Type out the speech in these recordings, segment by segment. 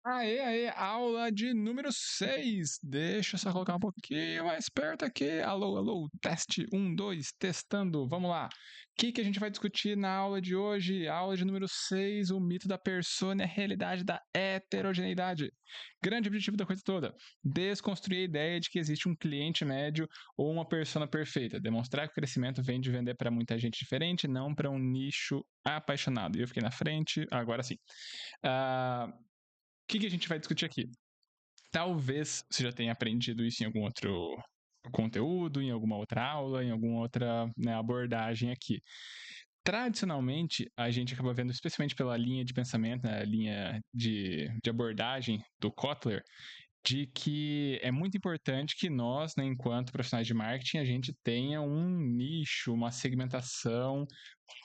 Aê, aula de número 6. Deixa eu só colocar um pouquinho mais perto aqui. Alô, teste 1, 2, testando. Vamos lá. O que a gente vai discutir na aula de hoje? Aula de número 6, o mito da persona e a realidade da heterogeneidade. Grande objetivo da coisa toda: desconstruir a ideia de que existe um cliente médio ou uma persona perfeita. Demonstrar que o crescimento vem de vender para muita gente diferente, não para um nicho apaixonado. E eu fiquei na frente, agora sim. O que a gente vai discutir aqui? Talvez você já tenha aprendido isso em algum outro conteúdo, em alguma outra aula, em alguma outra abordagem aqui. Tradicionalmente, a gente acaba vendo, especialmente pela linha de pensamento, a linha de abordagem do Kotler, de que é muito importante que nós, enquanto profissionais de marketing, a gente tenha um nicho, uma segmentação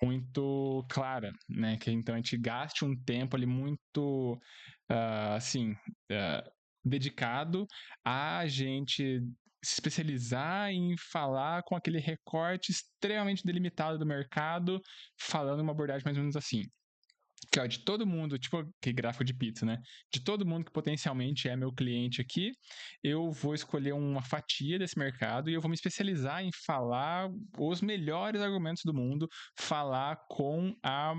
muito clara, né? Que então a gente gaste um tempo ali muito, assim, dedicado a gente se especializar em falar com aquele recorte extremamente delimitado do mercado, falando uma abordagem mais ou menos assim. Que, ó, de todo mundo, tipo que gráfico de pizza, né? De todo mundo que potencialmente é meu cliente aqui, eu vou escolher uma fatia desse mercado e eu vou me especializar em falar os melhores argumentos do mundo, falar com a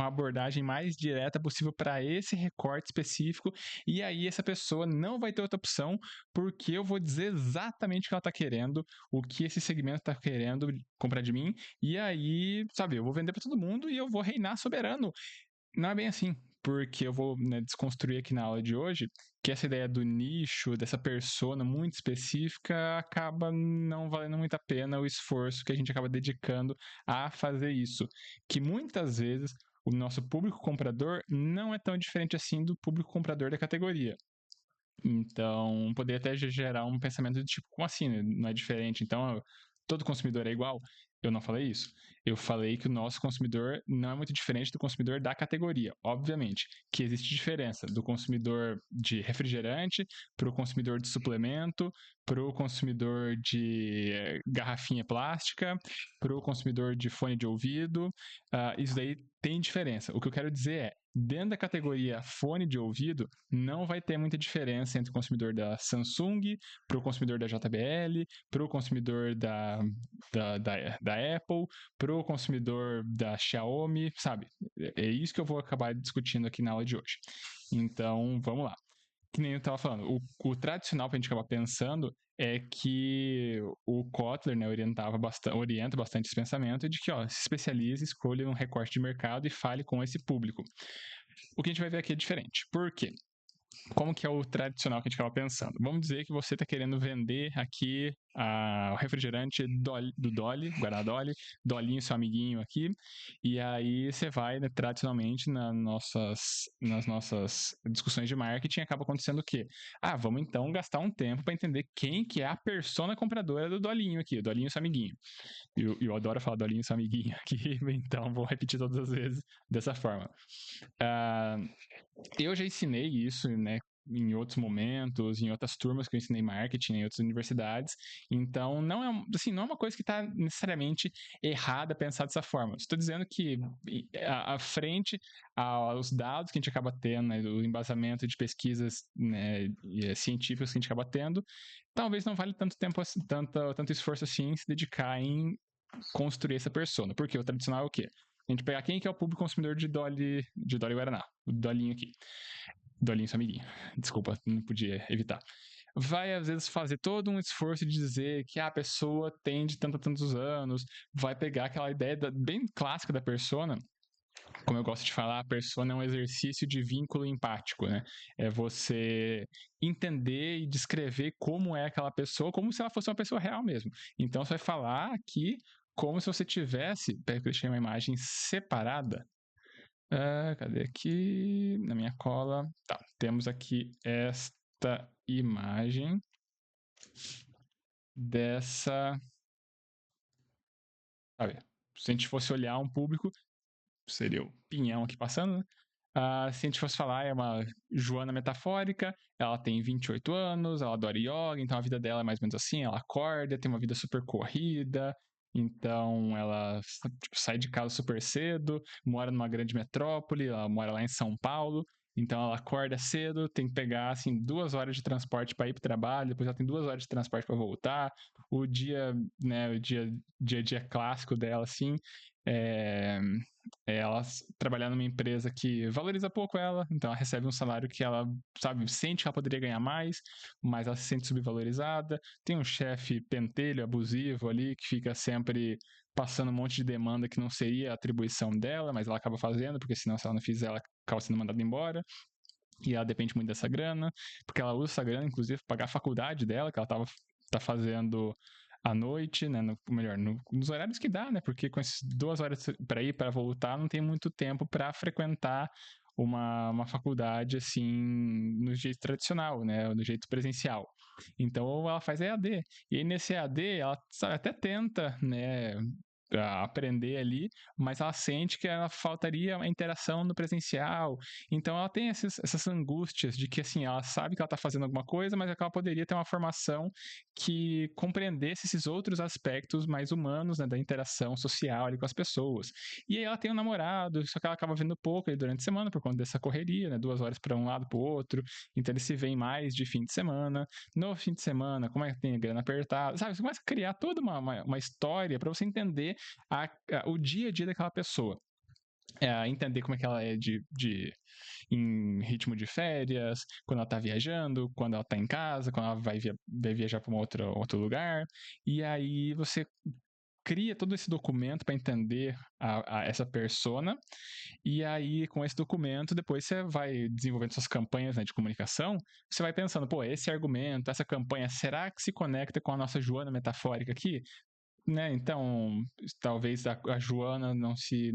abordagem mais direta possível para esse recorte específico, e aí essa pessoa não vai ter outra opção, porque eu vou dizer exatamente o que ela está querendo, o que esse segmento está querendo comprar de mim, e aí, sabe, eu vou vender para todo mundo e eu vou reinar soberano. Não é bem assim, porque eu vou desconstruir aqui na aula de hoje que essa ideia do nicho, dessa persona muito específica, acaba não valendo muito a pena o esforço que a gente acaba dedicando a fazer isso. Que muitas vezes o nosso público comprador não é tão diferente assim do público comprador da categoria. Então, poderia até gerar um pensamento do tipo, como assim, né? Não é diferente? Então, todo consumidor é igual? Eu não falei isso. Eu falei que o nosso consumidor não é muito diferente do consumidor da categoria. Obviamente que existe diferença do consumidor de refrigerante para o consumidor de suplemento, para o consumidor de garrafinha plástica, para o consumidor de fone de ouvido. Isso daí tem diferença. O que eu quero dizer é, dentro da categoria fone de ouvido, não vai ter muita diferença entre o consumidor da Samsung, para o consumidor da JBL, para o consumidor da Apple, para o consumidor da Xiaomi, sabe? É isso que eu vou acabar discutindo aqui na aula de hoje. Então, vamos lá. Que nem eu estava falando, o tradicional que a gente acaba pensando é que o Kotler, orienta bastante esse pensamento de que, ó, se especialize, escolha um recorte de mercado e fale com esse público. O que a gente vai ver aqui é diferente. Por quê? Como que é o tradicional que a gente acaba pensando? Vamos dizer que você está querendo vender aqui o refrigerante do Dolly, Guaraná Dolly, Dolinho, seu amiguinho aqui, e aí você vai, tradicionalmente, nas nossas discussões de marketing, acaba acontecendo o quê? Vamos então gastar um tempo para entender quem que é a persona compradora do Dolinho aqui, o Dolinho, seu amiguinho. Eu adoro falar Dolinho, seu amiguinho aqui, então vou repetir todas as vezes dessa forma. Eu já ensinei isso, né, em outros momentos, em outras turmas que eu ensinei marketing em outras universidades. Então, não é, assim, não é uma coisa que está necessariamente errada pensar dessa forma. Estou dizendo que à frente aos dados que a gente acaba tendo, né, o embasamento de pesquisas, né, científicas que a gente acaba tendo, talvez não vale tanto tempo, tanto esforço assim se dedicar em construir essa persona. Porque o tradicional é o quê? A gente pegar quem que é o público consumidor de Dolly Guaraná, o Dolinho aqui. Dolinho, seu amiguinho. Desculpa, não podia evitar. Vai, às vezes, fazer todo um esforço de dizer que a pessoa tem de tantos anos, vai pegar aquela ideia bem clássica da persona. Como eu gosto de falar, a persona é um exercício de vínculo empático, né? É você entender e descrever como é aquela pessoa, como se ela fosse uma pessoa real mesmo. Então, você vai falar aqui como se você tivesse... Peraí que eu deixei uma imagem separada. Cadê aqui? Na minha cola. Tá, temos aqui esta imagem dessa... se a gente fosse olhar um público, seria o pinhão aqui passando, né? Se a gente fosse falar, é uma Joana metafórica, ela tem 28 anos, ela adora yoga, então a vida dela é mais ou menos assim, ela acorda, tem uma vida super corrida, então ela sai de casa super cedo, mora numa grande metrópole, ela mora lá em São Paulo, Então ela acorda cedo, tem que pegar assim 2 horas de transporte para ir para o trabalho, depois ela tem 2 horas de transporte para voltar. O dia, né, o dia a dia clássico dela assim, é ela trabalhar numa empresa que valoriza pouco ela, então ela recebe um salário que ela, sabe, sente que ela poderia ganhar mais, mas ela se sente subvalorizada. Tem um chefe pentelho, abusivo ali, que fica sempre passando um monte de demanda que não seria a atribuição dela, mas ela acaba fazendo, porque senão se ela não fizer, ela acaba sendo mandada embora. E ela depende muito dessa grana, porque ela usa essa grana, inclusive, para pagar a faculdade dela, que ela tá fazendo à noite, né? Melhor, nos horários que dá, né? Porque com essas 2 horas para ir, para voltar, não tem muito tempo para frequentar uma faculdade assim no jeito tradicional, né? No jeito presencial. Então ela faz EAD. E aí nesse EAD ela sabe, até tenta, né? Aprender ali, mas ela sente que ela faltaria a interação no presencial. Então ela tem essas angústias de que assim, ela sabe que ela está fazendo alguma coisa, mas é que ela poderia ter uma formação que compreendesse esses outros aspectos mais humanos, né, da interação social ali com as pessoas. E aí ela tem um namorado, só que ela acaba vendo pouco aí durante a semana por conta dessa correria, né, 2 horas para um lado para o outro. Então eles se veem mais de fim de semana. No fim de semana, como é que tem a grana apertada, sabe? Você começa a criar toda uma história para você entender o dia a dia daquela pessoa. Entender como é que ela é em ritmo de férias, quando ela tá viajando, quando ela tá em casa, quando ela vai viajar para um outro lugar. E aí você cria todo esse documento para entender essa persona, e aí com esse documento depois você vai desenvolvendo suas campanhas, né, de comunicação. Você vai pensando, pô, esse argumento, essa campanha, será que se conecta com a nossa Joana metafórica aqui? Né? Então, talvez a Joana não se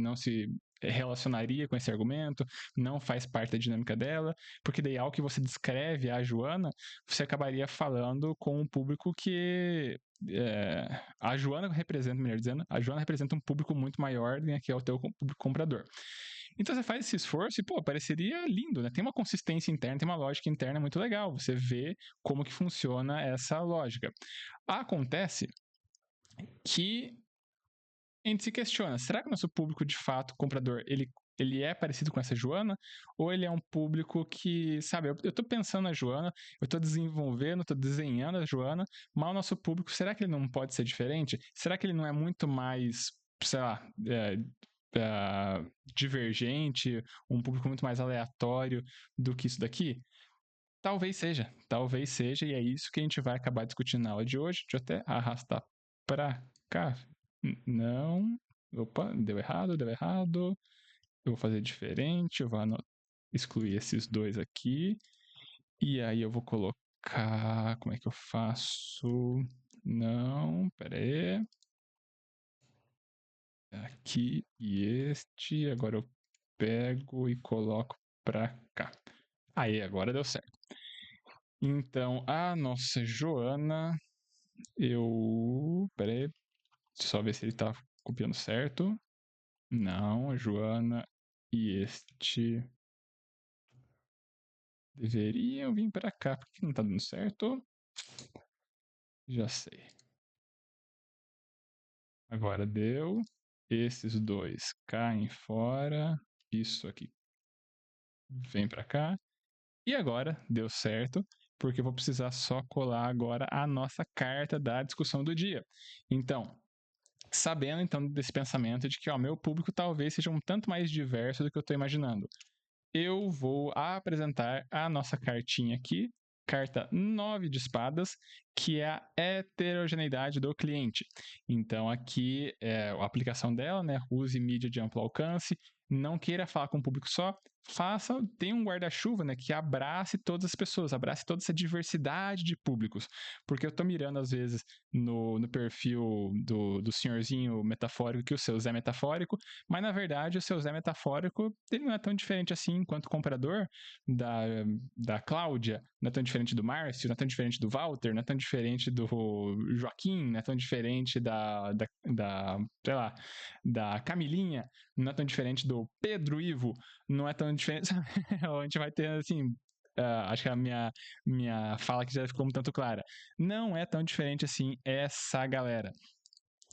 relacionaria com esse argumento, não faz parte da dinâmica dela, porque daí ao que você descreve a Joana, você acabaria falando com um público que a Joana representa, melhor dizendo, a Joana representa um público muito maior, né, que é o teu público comprador. Então você faz esse esforço e, pô, pareceria lindo, né? Tem uma consistência interna, tem uma lógica interna muito legal. Você vê como que funciona essa lógica. Acontece que a gente se questiona, será que o nosso público de fato comprador, ele é parecido com essa Joana? Ou ele é um público que, sabe, eu tô pensando na Joana, eu tô desenvolvendo, tô desenhando a Joana, mas o nosso público, será que ele não pode ser diferente? Será que ele não é muito mais, sei lá, divergente, um público muito mais aleatório do que isso daqui? Talvez seja, e é isso que a gente vai acabar discutindo na aula de hoje. Deixa eu até arrastar pra cá. Não. Opa, deu errado, deu errado. Eu vou fazer diferente, eu vou excluir esses dois aqui. E aí eu vou colocar. Como é que eu faço? Não, pera aí. Aqui e este. Agora eu pego e coloco pra cá. Aí, agora deu certo. Então, a nossa Joana, pera aí, só ver se ele tá copiando certo. Não, Joana e este deveriam vir pra cá, porque não tá dando certo. Já sei. Agora deu. Esses dois caem fora. Isso aqui vem pra cá. E agora deu certo, porque eu vou precisar só colar agora a nossa carta da discussão do dia. Então, sabendo então desse pensamento de que o meu público talvez seja um tanto mais diverso do que eu estou imaginando, eu vou apresentar a nossa cartinha aqui, carta 9 de espadas, que é a heterogeneidade do cliente. Então aqui é a aplicação dela, né? Use mídia de amplo alcance, não queira falar com um público só, tenha um guarda-chuva, né, que abrace todas as pessoas, abrace toda essa diversidade de públicos, porque eu tô mirando às vezes no perfil do senhorzinho metafórico que o seu Zé metafórico, mas na verdade o seu Zé metafórico ele não é tão diferente assim quanto o comprador da Cláudia, não é tão diferente do Márcio, não é tão diferente do Walter, não é tão diferente do Joaquim, não é tão diferente sei lá, da Camilinha, não é tão diferente do Pedro Ivo, não é tão diferente. A gente vai ter assim. Acho que a minha fala aqui já ficou um tanto clara. Não é tão diferente assim essa galera.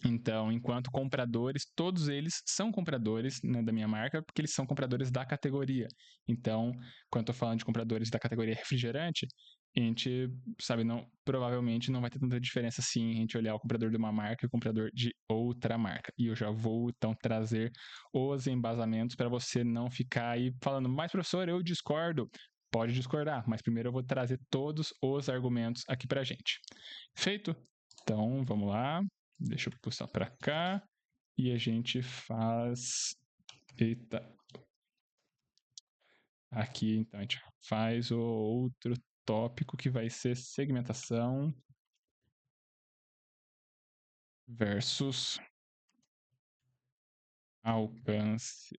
Então, enquanto compradores, todos eles são compradores, né, da minha marca, porque eles são compradores da categoria. Então, quando eu tô falando de compradores da categoria refrigerante, a gente, sabe, provavelmente não vai ter tanta diferença assim a gente olhar o comprador de uma marca e o comprador de outra marca. E eu já vou, então, trazer os embasamentos para você não ficar aí falando, mas professor, eu discordo. Pode discordar, mas primeiro eu vou trazer todos os argumentos aqui pra gente. Feito? Então, vamos lá. Deixa eu puxar para cá. E a gente faz. Eita. Aqui, então, a gente faz o outro tópico que vai ser segmentação versus alcance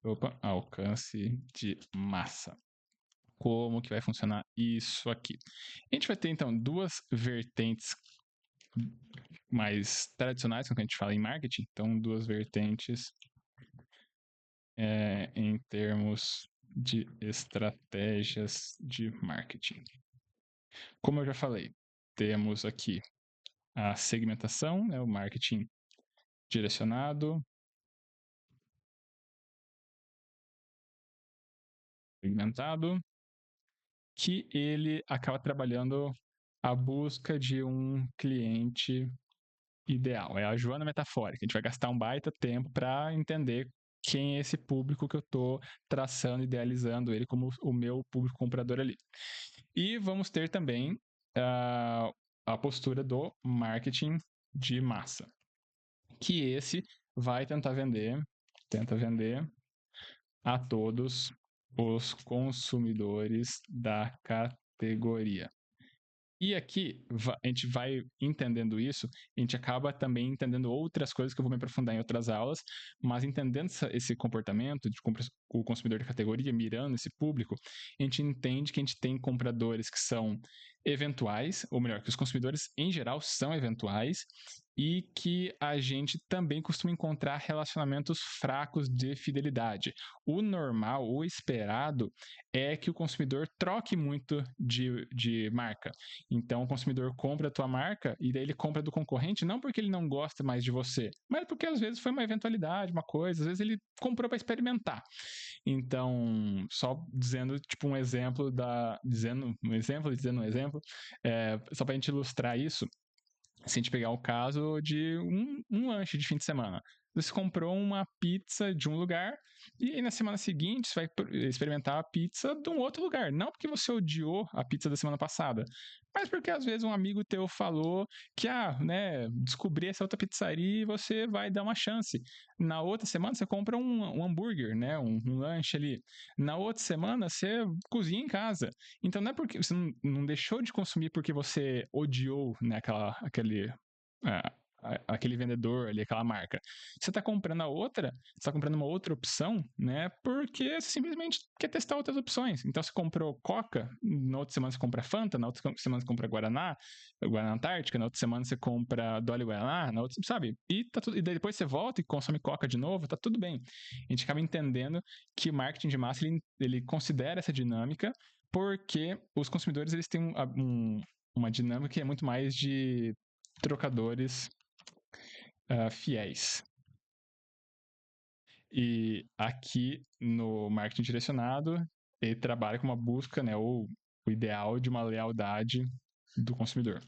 de massa. Como que vai funcionar isso aqui? A gente vai ter, então, duas vertentes mais tradicionais, como a gente fala em marketing. Então, duas vertentes em termos de estratégias de marketing. Como eu já falei, temos aqui a segmentação, né, o marketing direcionado, segmentado, que ele acaba trabalhando a busca de um cliente ideal. É a Joana metafórica. A gente vai gastar um baita tempo para entender quem é esse público que eu estou traçando, idealizando ele como o meu público comprador ali. E vamos ter também a postura do marketing de massa, que esse vai tenta vender a todos os consumidores da categoria. E aqui, a gente vai entendendo isso, a gente acaba também entendendo outras coisas que eu vou me aprofundar em outras aulas, mas entendendo esse comportamento de o consumidor de categoria, mirando esse público, a gente entende que a gente tem compradores que são eventuais, ou melhor, que os consumidores em geral são eventuais, e que a gente também costuma encontrar relacionamentos fracos de fidelidade. O normal, o esperado, é que o consumidor troque muito de marca. Então o consumidor compra a tua marca e daí ele compra do concorrente não porque ele não gosta mais de você, mas porque às vezes foi uma eventualidade, uma coisa, às vezes ele comprou para experimentar. Então, só dizendo tipo um exemplo dizendo um exemplo, só para a gente ilustrar isso, se a gente pegar o caso de um lanche de fim de semana. Você comprou uma pizza de um lugar e aí na semana seguinte você vai experimentar a pizza de um outro lugar. Não porque você odiou a pizza da semana passada, mas porque às vezes um amigo teu falou que, descobri essa outra pizzaria e você vai dar uma chance. Na outra semana você compra um hambúrguer, né? Um lanche ali. Na outra semana você cozinha em casa. Então não é porque você não deixou de consumir porque você odiou, né, aquele vendedor ali, aquela marca. Você está comprando você está comprando uma outra opção, né? Porque você simplesmente quer testar outras opções. Então você comprou Coca, na outra semana você compra Fanta, na outra semana você compra Guaraná Antártica, na outra semana você compra Dolly Guaraná, na outra, sabe? E depois você volta e consome Coca de novo, tá tudo bem. A gente acaba entendendo que o marketing de massa ele considera essa dinâmica porque os consumidores eles têm uma dinâmica que é muito mais de trocadores fiéis. E aqui no marketing direcionado, ele trabalha com uma busca, né, ou o ideal de uma lealdade do consumidor.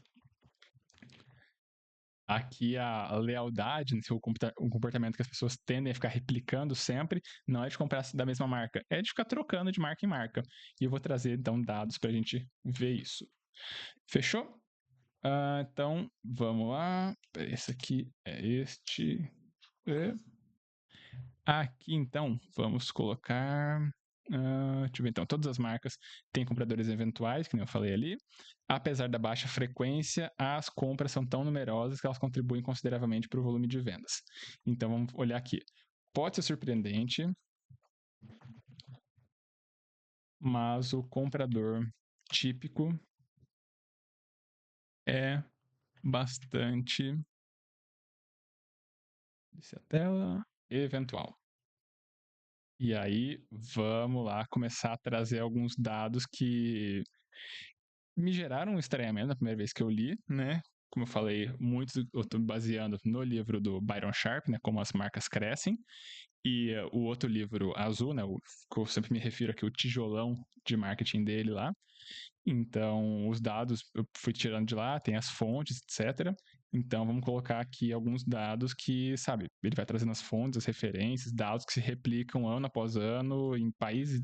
Aqui a lealdade, um comportamento que as pessoas tendem a ficar replicando sempre, não é de comprar da mesma marca, é de ficar trocando de marca em marca. E eu vou trazer então dados para a gente ver isso. Fechou? Então, vamos lá. Esse aqui é este. Aqui, então, vamos colocar. Deixa eu ver, então. Todas as marcas têm compradores eventuais, que nem eu falei ali. Apesar da baixa frequência, as compras são tão numerosas que elas contribuem consideravelmente para o volume de vendas. Então, vamos olhar aqui. Pode ser surpreendente, mas o comprador típico é bastante. Desce a tela. Eventual. E aí, vamos lá começar a trazer alguns dados que me geraram um estranhamento na primeira vez que eu li, né? como eu falei, eu estou baseando no livro do Byron Sharp, né, como as marcas crescem, e o outro livro azul, né, que eu sempre me refiro aqui, o tijolão de marketing dele lá. Então, os dados eu fui tirando de lá, tem as fontes, etc. Então, vamos colocar aqui alguns dados que, sabe, ele vai trazendo as fontes, as referências, dados que se replicam ano após ano em países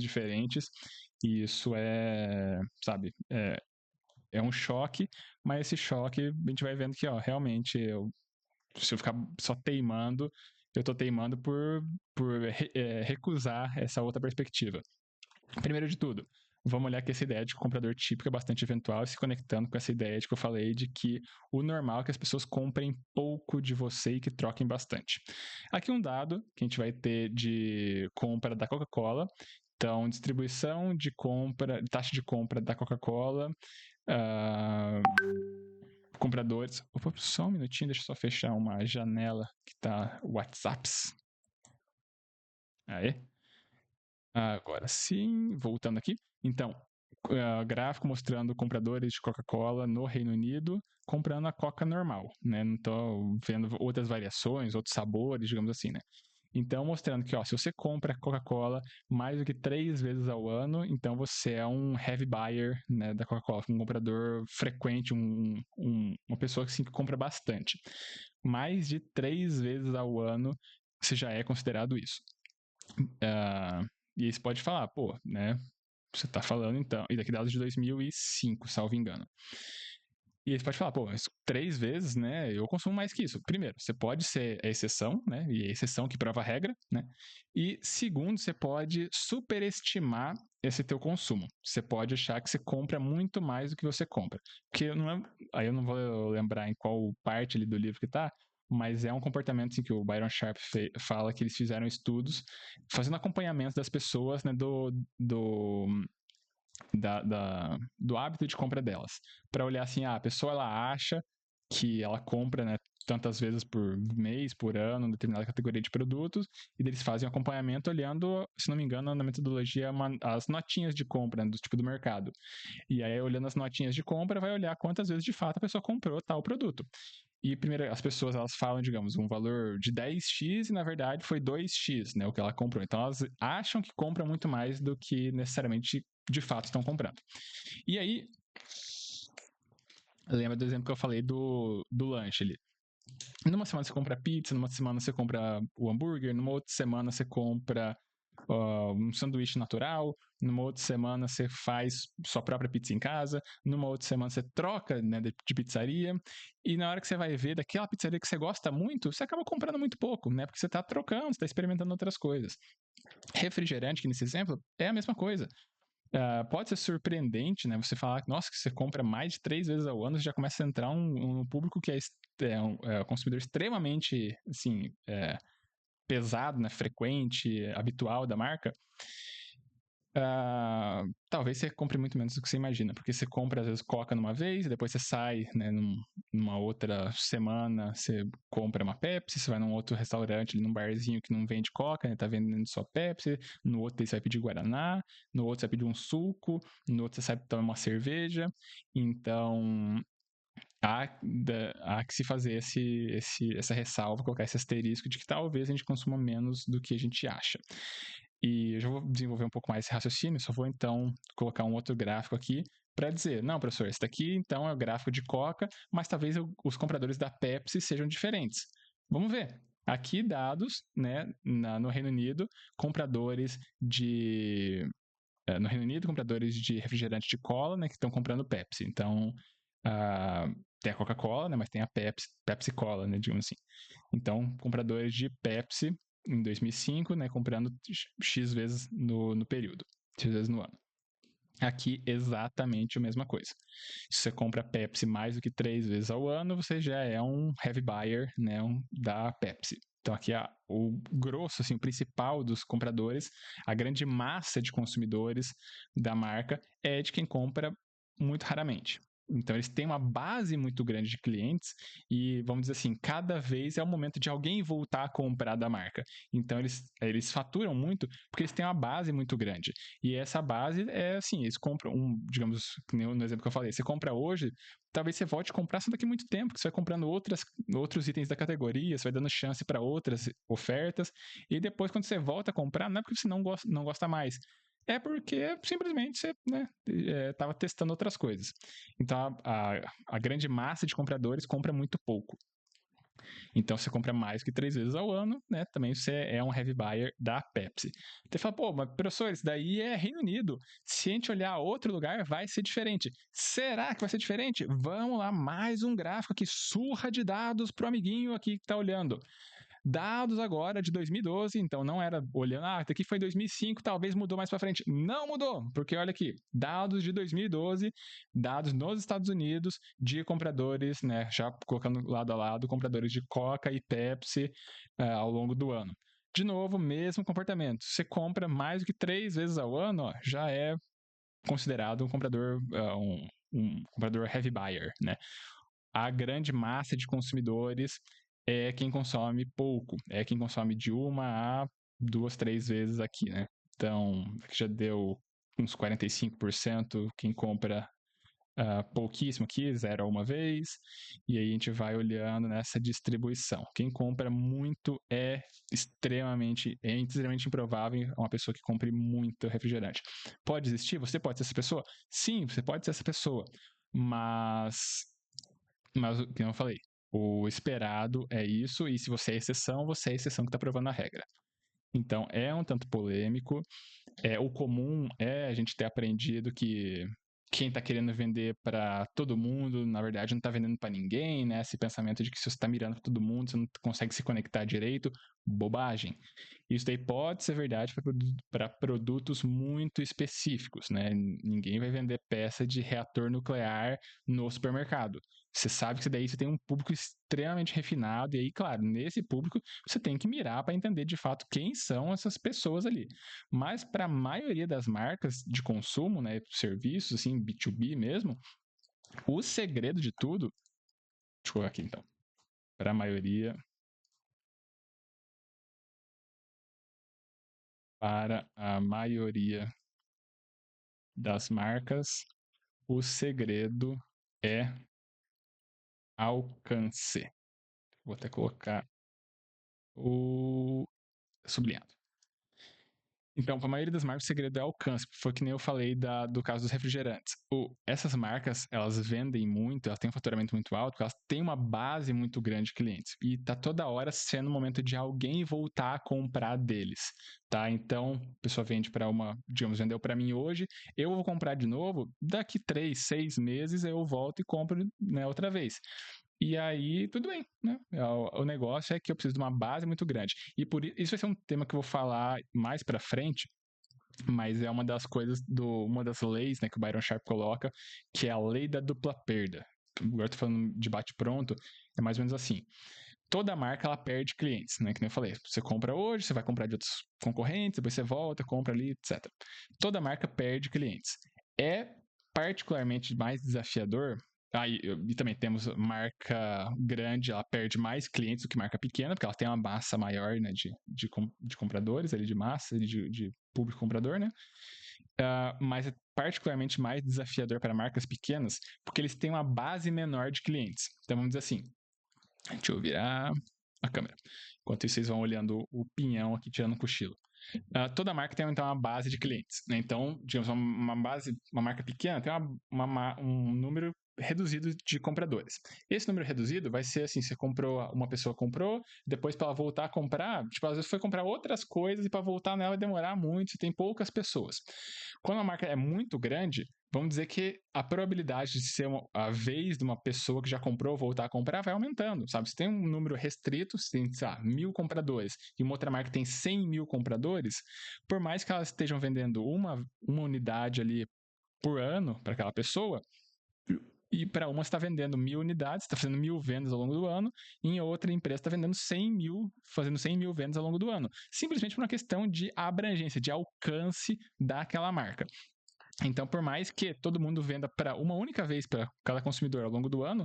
diferentes. E isso sabe, é um choque, mas esse choque a gente vai vendo que, ó, realmente, se eu ficar só teimando, eu tô teimando por recusar essa outra perspectiva. Primeiro de tudo, vamos olhar que essa ideia de comprador típico é bastante eventual, se conectando com essa ideia de que eu falei de que o normal é que as pessoas comprem pouco de você e que troquem bastante. Aqui um dado que a gente vai ter de compra da Coca-Cola. Então, distribuição de compra, taxa de compra da Coca-Cola, compradores. Opa, só um minutinho, deixa eu só fechar uma janela que tá WhatsApps. Aí. Agora sim, voltando aqui. Então, gráfico mostrando compradores de Coca-Cola no Reino Unido comprando a Coca normal, né? Não tô vendo outras variações, outros sabores, digamos assim, né? Então, mostrando que, ó, se você compra Coca-Cola mais do que 3 vezes ao ano, então você é um heavy buyer, né, da Coca-Cola, um comprador frequente, uma pessoa que compra bastante. Mais de 3 vezes ao ano, você já é considerado isso. E aí você pode falar, pô, né, você tá falando então, e daqui dados de 2005, salvo engano. E aí você pode falar, pô, mas 3 vezes, né, eu consumo mais que isso. Primeiro, você pode ser a exceção, né, e a exceção que prova a regra, né, e segundo, você pode superestimar esse teu consumo. Você pode achar que você compra muito mais do que você compra. Porque não é, aí eu não vou lembrar em qual parte ali do livro que tá, mas é um comportamento assim, que o Byron Sharp fala que eles fizeram estudos fazendo acompanhamento das pessoas, né, do hábito de compra delas. Para olhar assim, a pessoa ela acha que ela compra, né, tantas vezes por mês, por ano, determinada categoria de produtos, e eles fazem um acompanhamento olhando, se não me engano, na metodologia, as notinhas de compra, né, do tipo do mercado. E aí, olhando as notinhas de compra, vai olhar quantas vezes de fato a pessoa comprou tal produto. E primeiro, as pessoas elas falam, digamos, um valor de 10x e na verdade foi 2x, né, o que ela comprou. Então elas acham que compram muito mais do que necessariamente de fato estão comprando. E aí, lembra do exemplo que eu falei do lanche ali. Numa semana você compra pizza, numa semana você compra o hambúrguer, numa outra semana você compra um sanduíche natural, numa outra semana você faz sua própria pizza em casa, numa outra semana você troca, né, de pizzaria, e na hora que você vai ver daquela pizzaria que você gosta muito, você acaba comprando muito pouco, né, porque você está trocando, você está experimentando outras coisas. Refrigerante, que nesse exemplo, é a mesma coisa. Pode ser surpreendente, né? Você falar, nossa, que você compra mais de 3 vezes ao ano, você já começa a entrar um público que um consumidor extremamente, assim, pesado, né? Frequente, habitual da marca. Talvez você compre muito menos do que você imagina, porque você compra às vezes Coca numa vez, depois você sai, né, numa outra semana, você compra uma Pepsi, você vai num outro restaurante, num barzinho que não vende Coca, né, tá vendendo só Pepsi, no outro você vai pedir Guaraná, no outro você vai pedir um suco, no outro você sai tomar uma cerveja, então há que se fazer essa ressalva, colocar esse asterisco de que talvez a gente consuma menos do que a gente acha. E eu já vou desenvolver um pouco mais esse raciocínio, só vou então colocar um outro gráfico aqui para dizer, não, professor, esse daqui então é o gráfico de Coca, mas talvez os compradores da Pepsi sejam diferentes. Vamos ver. Aqui dados, né, no Reino Unido, compradores de no Reino Unido, compradores de refrigerante de cola, né, que estão comprando Pepsi. Então, tem a Coca-Cola, né, mas tem a Pepsi-Cola, né, digamos assim. Então, compradores de Pepsi em 2005, né, comprando X vezes no período, X vezes no ano. Aqui, exatamente a mesma coisa. Se você compra Pepsi mais do que 3 vezes ao ano, você já é um heavy buyer, né, da Pepsi. Então, aqui o grosso, assim, o principal dos compradores, a grande massa de consumidores da marca é de quem compra muito raramente. Então, eles têm uma base muito grande de clientes e, vamos dizer assim, cada vez é o momento de alguém voltar a comprar da marca. Então, eles faturam muito porque eles têm uma base muito grande. E essa base é assim, eles compram, digamos, no exemplo que eu falei, você compra hoje, talvez você volte a comprar só daqui a muito tempo, que você vai comprando outros itens da categoria, você vai dando chance para outras ofertas, e depois, quando você volta a comprar, não é porque você não gosta mais, é porque simplesmente você estava testando outras coisas. Então a grande massa de compradores compra muito pouco. Então você compra mais que 3 vezes ao ano, né? Também você é um heavy buyer da Pepsi. Você fala, pô, mas professor, isso daí é Reino Unido. Se a gente olhar outro lugar, vai ser diferente. Será que vai ser diferente? Vamos lá, mais um gráfico aqui, surra de dados pro amiguinho aqui que tá olhando. Dados agora de 2012, então não era olhando, aqui foi 2005, talvez mudou mais para frente. Não mudou, porque olha aqui, dados de 2012, dados nos Estados Unidos de compradores, né, já colocando lado a lado, compradores de Coca e Pepsi ao longo do ano. De novo, mesmo comportamento. Você compra mais do que 3 vezes ao ano, ó, já é considerado um comprador, um comprador heavy buyer, né? A grande massa de consumidores é quem consome pouco, é quem consome de 1 a 2, 3 vezes aqui, né? Então, aqui já deu uns 45% quem compra pouquíssimo aqui, 0 a 1 vez, e aí a gente vai olhando nessa distribuição. Quem compra muito é extremamente improvável uma pessoa que compre muito refrigerante. Pode existir? Você pode ser essa pessoa? Sim, você pode ser essa pessoa, mas o que eu falei, o esperado é isso, e se você é exceção, você é a exceção que está provando a regra. Então, é um tanto polêmico. O comum é a gente ter aprendido que quem está querendo vender para todo mundo, na verdade, não está vendendo para ninguém, né? Esse pensamento de que se você está mirando para todo mundo, você não consegue se conectar direito, bobagem. Isso daí pode ser verdade para produtos muito específicos, né? Ninguém vai vender peça de reator nuclear no supermercado. Você sabe que daí você tem um público extremamente refinado, e aí, claro, nesse público você tem que mirar para entender de fato quem são essas pessoas ali. Mas para a maioria das marcas de consumo, né, serviços, assim, B2B mesmo, o segredo de tudo, deixa eu colocar aqui então, para a maioria, das marcas, o segredo é alcance. Vou até colocar o sublinhado. Então, para a maioria das marcas, o segredo é alcance. Foi que nem eu falei do caso dos refrigerantes. Essas marcas, elas vendem muito, elas têm um faturamento muito alto, porque elas têm uma base muito grande de clientes. E tá toda hora sendo o momento de alguém voltar a comprar deles, tá? Então, a pessoa vende para digamos, vendeu para mim hoje, eu vou comprar de novo, daqui 3, 6 meses eu volto e compro, né, outra vez. E aí, tudo bem, né? O negócio é que eu preciso de uma base muito grande. E por isso vai ser um tema que eu vou falar mais pra frente, mas é uma das coisas uma das leis, né, que o Byron Sharp coloca, que é a lei da dupla perda. Agora eu tô falando de bate-pronto, é mais ou menos assim. Toda marca, ela perde clientes, né? Que nem eu falei. Você compra hoje, você vai comprar de outros concorrentes, depois você volta, compra ali, etc. Toda marca perde clientes. É particularmente mais desafiador. E também temos marca grande, ela perde mais clientes do que marca pequena, porque ela tem uma massa maior, né, de compradores, ali, de massa, de público comprador, né? Mas é particularmente mais desafiador para marcas pequenas, porque eles têm uma base menor de clientes. Então vamos dizer assim, deixa eu virar a câmera. Enquanto isso, vocês vão olhando o pinhão aqui, tirando um cochilo. Toda marca tem então uma base de clientes, né? Então, digamos, uma marca pequena tem um número reduzido de compradores. Esse número reduzido vai ser assim, uma pessoa comprou, depois para ela voltar a comprar, tipo, às vezes foi comprar outras coisas e para voltar nela vai demorar muito, você tem poucas pessoas. Quando a marca é muito grande, vamos dizer que a probabilidade de ser a vez de uma pessoa que já comprou voltar a comprar vai aumentando, sabe? Se tem um número restrito, se tem, sei lá, 1.000 compradores e uma outra marca tem 100 mil compradores, por mais que elas estejam vendendo uma unidade ali por ano para aquela pessoa, e para uma está vendendo 1.000 unidades, está fazendo 1.000 vendas ao longo do ano, e em outra empresa está vendendo 100 mil, fazendo 100 mil vendas ao longo do ano. Simplesmente por uma questão de abrangência, de alcance daquela marca. Então, por mais que todo mundo venda para uma única vez para cada consumidor ao longo do ano,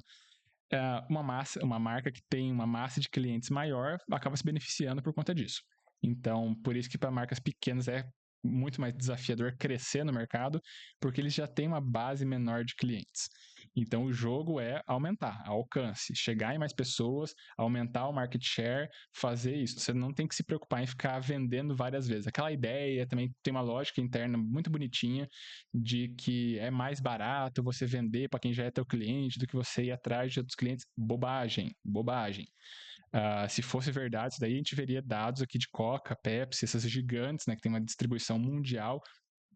uma marca que tem uma massa de clientes maior acaba se beneficiando por conta disso. Então, por isso que para marcas pequenas é muito mais desafiador crescer no mercado, porque eles já têm uma base menor de clientes. Então, o jogo é aumentar, alcance, chegar em mais pessoas, aumentar o market share, fazer isso. Você não tem que se preocupar em ficar vendendo várias vezes. Aquela ideia também tem uma lógica interna muito bonitinha de que é mais barato você vender para quem já é teu cliente do que você ir atrás de outros clientes. Bobagem, bobagem. Se fosse verdade, isso daí a gente veria dados aqui de Coca, Pepsi, essas gigantes, né, que tem uma distribuição mundial,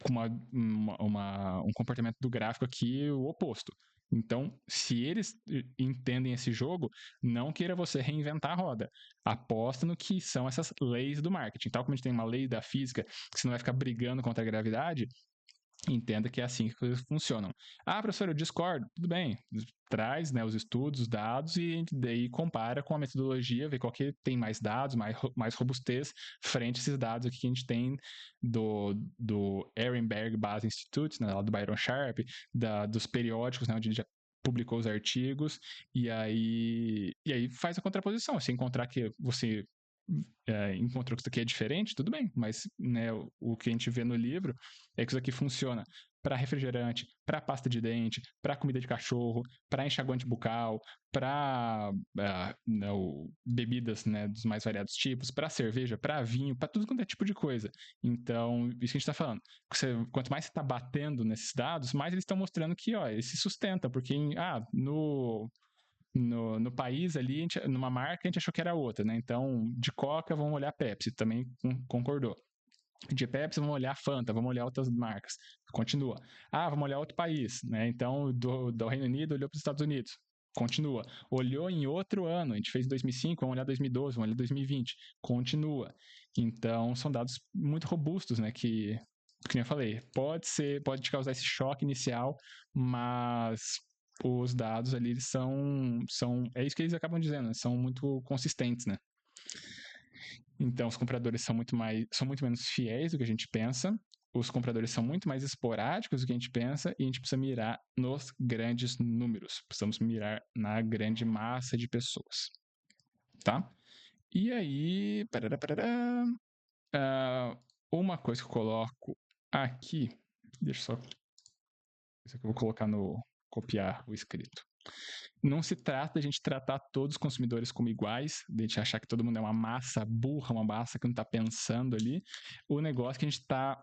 com um comportamento do gráfico aqui o oposto. Então, se eles entendem esse jogo, não queira você reinventar a roda. Aposta no que são essas leis do marketing. Tal como a gente tem uma lei da física, que você não vai ficar brigando contra a gravidade, entenda que é assim que as coisas funcionam. Professor, eu discordo. Tudo bem. Traz, né, os estudos, os dados e daí compara com a metodologia, vê qual que tem mais dados, mais robustez frente a esses dados aqui que a gente tem do Ehrenberg Base Institute, né, lá do Byron Sharp, dos periódicos, né, onde ele já publicou os artigos, e aí faz a contraposição. Se encontrar que você encontrou que isso aqui é diferente, tudo bem, mas né, o que a gente vê no livro é que isso aqui funciona para refrigerante, para pasta de dente, para comida de cachorro, para enxaguante bucal, para bebidas, né, dos mais variados tipos, para cerveja, para vinho, para tudo quanto é tipo de coisa. Então, isso que a gente está falando. Quanto mais você está batendo nesses dados, mais eles estão mostrando que ele se sustenta, porque no país ali, numa marca, a gente achou que era outra, né? Então, de Coca, vamos olhar Pepsi, também concordou. De Pepsi, vamos olhar Fanta, vamos olhar outras marcas. Continua. Vamos olhar outro país, né? Então, do Reino Unido, olhou para os Estados Unidos. Continua. Olhou em outro ano, a gente fez 2005, vamos olhar 2012, vamos olhar 2020. Continua. Então, são dados muito robustos, né? Que eu falei, pode te causar esse choque inicial, mas os dados ali é isso que eles acabam dizendo, né? São muito consistentes, né? Então, os compradores são muito menos fiéis do que a gente pensa, os compradores são muito mais esporádicos do que a gente pensa, e a gente precisa mirar nos grandes números, precisamos mirar na grande massa de pessoas, tá? E aí, uma coisa que eu coloco aqui, deixa eu só, isso aqui eu vou colocar copiar o escrito. Não se trata de a gente tratar todos os consumidores como iguais, de a gente achar que todo mundo é uma massa burra, uma massa que não está pensando ali. O negócio é que a gente está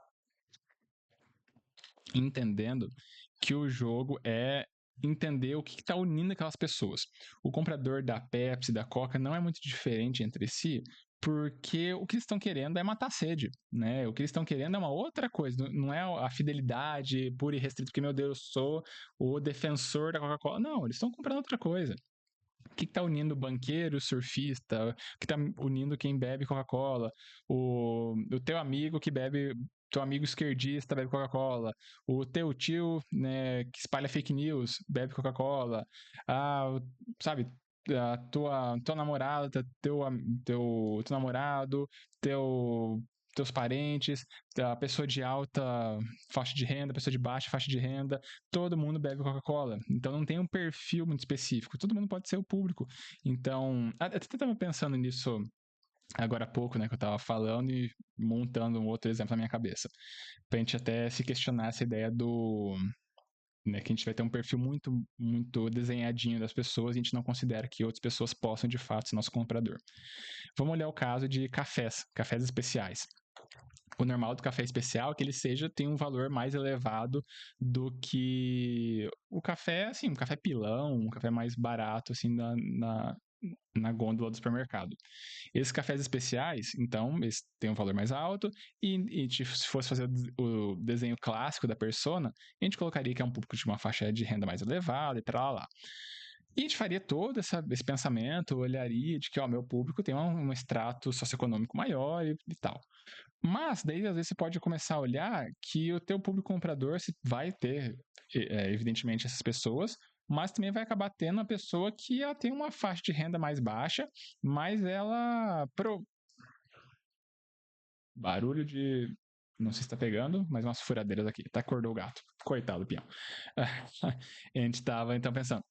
entendendo que o jogo é entender o que está unindo aquelas pessoas. O comprador da Pepsi, da Coca, não é muito diferente entre si, porque o que eles estão querendo é matar a sede, né? O que eles estão querendo é uma outra coisa, não é a fidelidade pura e restrita, porque, meu Deus, eu sou o defensor da Coca-Cola. Não, eles estão comprando outra coisa. O que está unindo o banqueiro, o surfista? O que está unindo quem bebe Coca-Cola? O teu amigo que bebe, teu amigo esquerdista bebe Coca-Cola. O teu tio, né, que espalha fake news, bebe Coca-Cola. Sabe, a tua namorada, teu namorado, teus parentes, a pessoa de alta faixa de renda, pessoa de baixa faixa de renda, todo mundo bebe Coca-Cola. Então não tem um perfil muito específico. Todo mundo pode ser o público. Então, até estava pensando nisso agora há pouco, né, que eu estava falando e montando um outro exemplo na minha cabeça. Pra gente até se questionar essa ideia né, que a gente vai ter um perfil muito, muito desenhadinho das pessoas e a gente não considera que outras pessoas possam, de fato, ser nosso comprador. Vamos olhar o caso de cafés especiais. O normal do café especial é que ele tem um valor mais elevado do que o café, assim, um café pilão, um café mais barato, assim, na gôndola do supermercado. Esses cafés especiais, então, eles têm um valor mais alto e se fosse fazer o desenho clássico da persona, a gente colocaria que é um público de uma faixa de renda mais elevada e tal, lá. E a gente faria todo esse pensamento, olharia de que, meu público tem um extrato socioeconômico maior e tal. Mas daí, às vezes, você pode começar a olhar que o teu público comprador vai ter, evidentemente, essas pessoas, mas também vai acabar tendo uma pessoa que ela tem uma faixa de renda mais baixa, mas ela... Barulho de Não sei se tá pegando, mas umas furadeiras aqui. Até acordou o gato. Coitado do peão. A gente tava, então, pensando.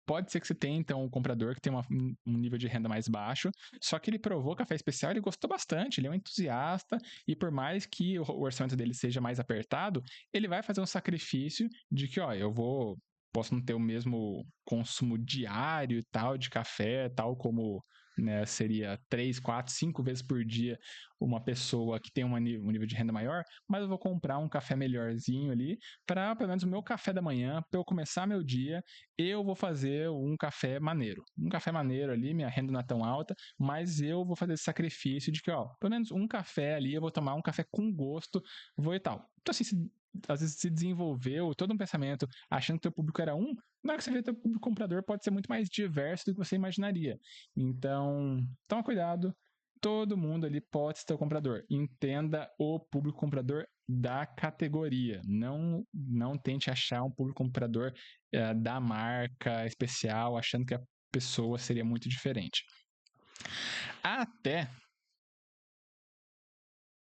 Pode ser que você tenha, então, um comprador que tem um nível de renda mais baixo, só que ele provou café especial, ele gostou bastante, ele é um entusiasta, e por mais que o orçamento dele seja mais apertado, ele vai fazer um sacrifício de que, ó, posso não ter o mesmo consumo diário e tal de café, tal como, né, seria 3, 4, 5 vezes por dia uma pessoa que tem um nível de renda maior, mas eu vou comprar um café melhorzinho ali para pelo menos o meu café da manhã, para eu começar meu dia, eu vou fazer um café maneiro. Um café maneiro ali, minha renda não é tão alta, mas eu vou fazer esse sacrifício de que, ó, pelo menos um café ali, eu vou tomar um café com gosto, vou e tal. Então, assim, às vezes se desenvolveu todo um pensamento achando que teu público era um, na hora que você vê teu público comprador pode ser muito mais diverso do que você imaginaria. Então, toma cuidado, todo mundo ali pode ser teu comprador. Entenda o público comprador da categoria. Não tente achar um público comprador da marca especial, achando que a pessoa seria muito diferente. Até a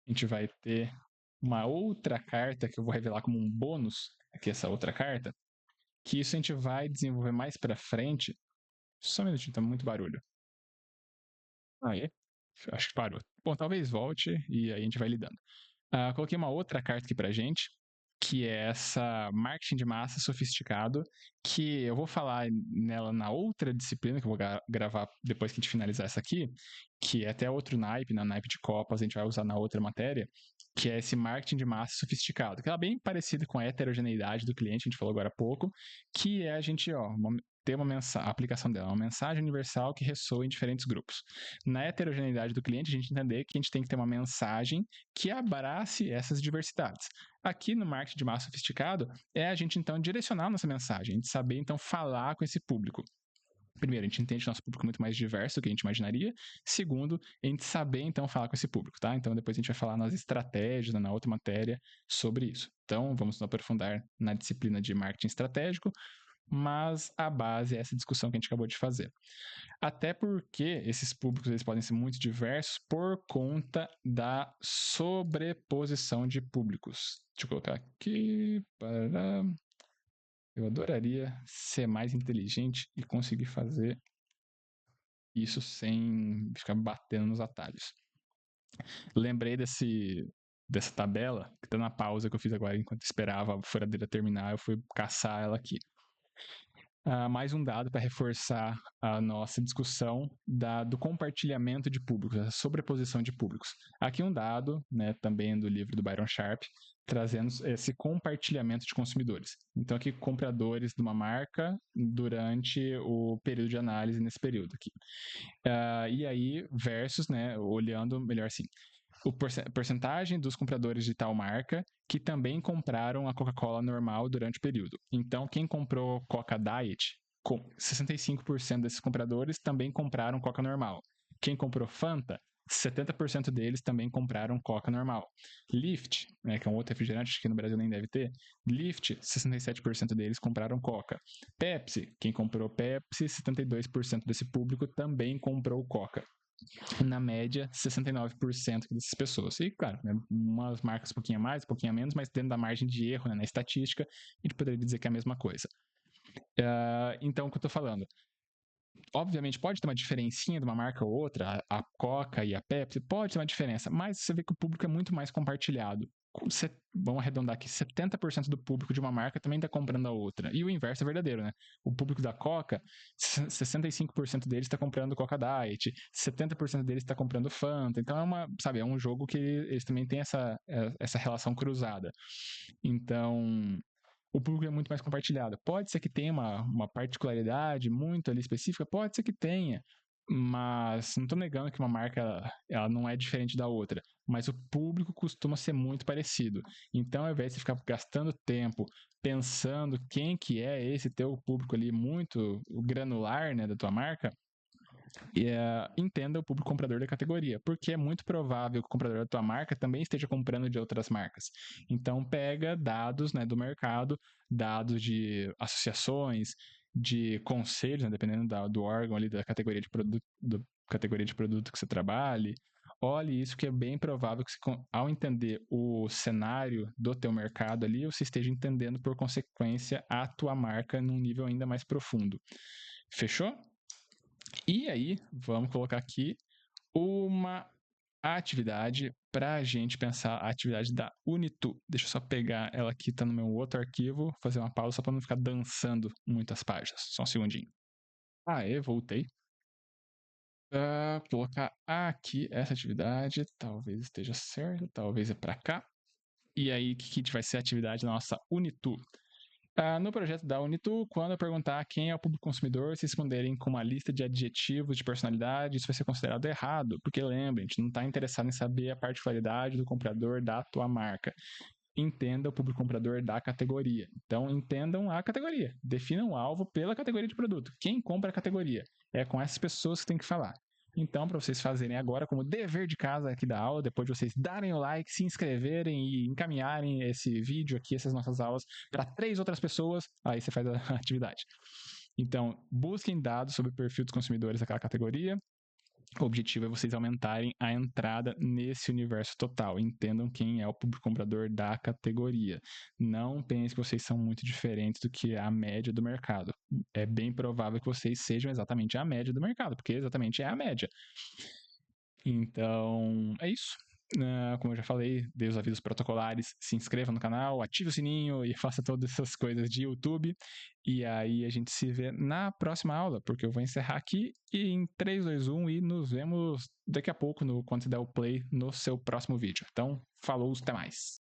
gente vai ter uma outra carta que eu vou revelar como um bônus, aqui essa outra carta, que isso a gente vai desenvolver mais pra frente. Só um minutinho, tá muito barulho. Aí, acho que parou. Bom, talvez volte e aí a gente vai lidando. Coloquei uma outra carta aqui pra gente, que é essa marketing de massa sofisticado, que eu vou falar nela na outra disciplina, que eu vou gravar depois que a gente finalizar essa aqui, que é até outro naipe, na naipe de copas, a gente vai usar na outra matéria, que é esse marketing de massa sofisticado, que é bem parecido com a heterogeneidade do cliente, a gente falou agora há pouco, que é a gente, ter a aplicação dela, uma mensagem universal que ressoa em diferentes grupos. Na heterogeneidade do cliente, a gente entender que a gente tem que ter uma mensagem que abrace essas diversidades. Aqui no marketing de massa sofisticado, é a gente então direcionar nossa mensagem, a gente saber então falar com esse público. Primeiro, a gente entende que nosso público é muito mais diverso do que a gente imaginaria. Segundo, a gente saber então falar com esse público, tá? Então depois a gente vai falar nas estratégias, na outra matéria, sobre isso. Então vamos nos aprofundar na disciplina de marketing estratégico, mas a base é essa discussão que a gente acabou de fazer. Até porque esses públicos eles podem ser muito diversos por conta da sobreposição de públicos. Deixa eu colocar aqui para... Eu adoraria ser mais inteligente e conseguir fazer isso sem ficar batendo nos atalhos. Lembrei dessa tabela, que tá na pausa que eu fiz agora enquanto esperava a furadeira terminar, eu fui caçar ela aqui. Mais um dado para reforçar a nossa discussão do compartilhamento de públicos, a sobreposição de públicos. Aqui um dado, né, também do livro do Byron Sharp, trazendo esse compartilhamento de consumidores. Então aqui compradores de uma marca durante o período de análise nesse período aqui. E aí versus, né, olhando melhor assim, a porcentagem dos compradores de tal marca que também compraram a Coca-Cola normal durante o período. Então, quem comprou Coca Diet, 65% desses compradores também compraram Coca normal. Quem comprou Fanta, 70% deles também compraram Coca normal. Lift, né, que é um outro refrigerante que no Brasil nem deve ter, Lift, 67% deles compraram Coca. Pepsi, quem comprou Pepsi, 72% desse público também comprou Coca. Na média, 69% dessas pessoas. E, claro, né, umas marcas um pouquinho a mais, um pouquinho a menos, mas dentro da margem de erro, né, na estatística, a gente poderia dizer que é a mesma coisa. Então, o que eu tô falando? Obviamente, pode ter uma diferencinha de uma marca ou outra, a Coca e a Pepsi, pode ter uma diferença, mas você vê que o público é muito mais compartilhado. Vamos arredondar aqui, 70% do público de uma marca também está comprando a outra. E o inverso é verdadeiro, né? O público da Coca, 65% deles está comprando Coca Diet, 70% deles está comprando Fanta. Então é um jogo que eles também têm essa relação cruzada. Então, o público é muito mais compartilhado. Pode ser que tenha uma particularidade muito ali específica, pode ser que tenha, mas não estou negando que uma marca ela não é diferente da outra, mas o público costuma ser muito parecido. Então, ao invés de ficar gastando tempo pensando quem que é esse teu público ali muito granular, né, da tua marca, entenda o público comprador da categoria, porque é muito provável que o comprador da tua marca também esteja comprando de outras marcas. Então pega dados, né, do mercado, dados de associações, de conselhos, né, dependendo do órgão ali da categoria de produto que você trabalhe, olhe isso, que é bem provável que você, ao entender o cenário do teu mercado ali, você esteja entendendo, por consequência, a tua marca num nível ainda mais profundo. Fechou? E aí, vamos colocar aqui uma atividade para a gente pensar a atividade da Unitu. Deixa eu só pegar ela aqui, tá no meu outro arquivo, fazer uma pausa só para não ficar dançando muitas páginas. Só um segundinho. Aê, voltei. Colocar aqui essa atividade, talvez esteja certo, talvez é para cá. E aí, o que vai ser a atividade da nossa Unitu? No projeto da Unitu, quando eu perguntar quem é o público consumidor, se responderem com uma lista de adjetivos de personalidade, isso vai ser considerado errado, porque lembra, a gente não está interessado em saber a particularidade do comprador da tua marca. Entenda o público comprador da categoria. Então, entendam a categoria. Definam o alvo pela categoria de produto. Quem compra a categoria? É com essas pessoas que tem que falar. Então, para vocês fazerem agora como dever de casa aqui da aula, depois de vocês darem o like, se inscreverem e encaminharem esse vídeo aqui, essas nossas aulas, para 3 outras pessoas, aí você faz a atividade. Então, busquem dados sobre o perfil dos consumidores daquela categoria. O objetivo é vocês aumentarem a entrada nesse universo total. Entendam quem é o público comprador da categoria. Não pensem que vocês são muito diferentes do que a média do mercado. É bem provável que vocês sejam exatamente a média do mercado, porque exatamente é a média. Então, é isso. Como eu já falei, dê os avisos protocolares, se inscreva no canal, ative o sininho e faça todas essas coisas de YouTube. E aí a gente se vê na próxima aula, porque eu vou encerrar aqui e em 3, 2, 1 e nos vemos daqui a pouco, quando você der o play no seu próximo vídeo. Então, falou, até mais!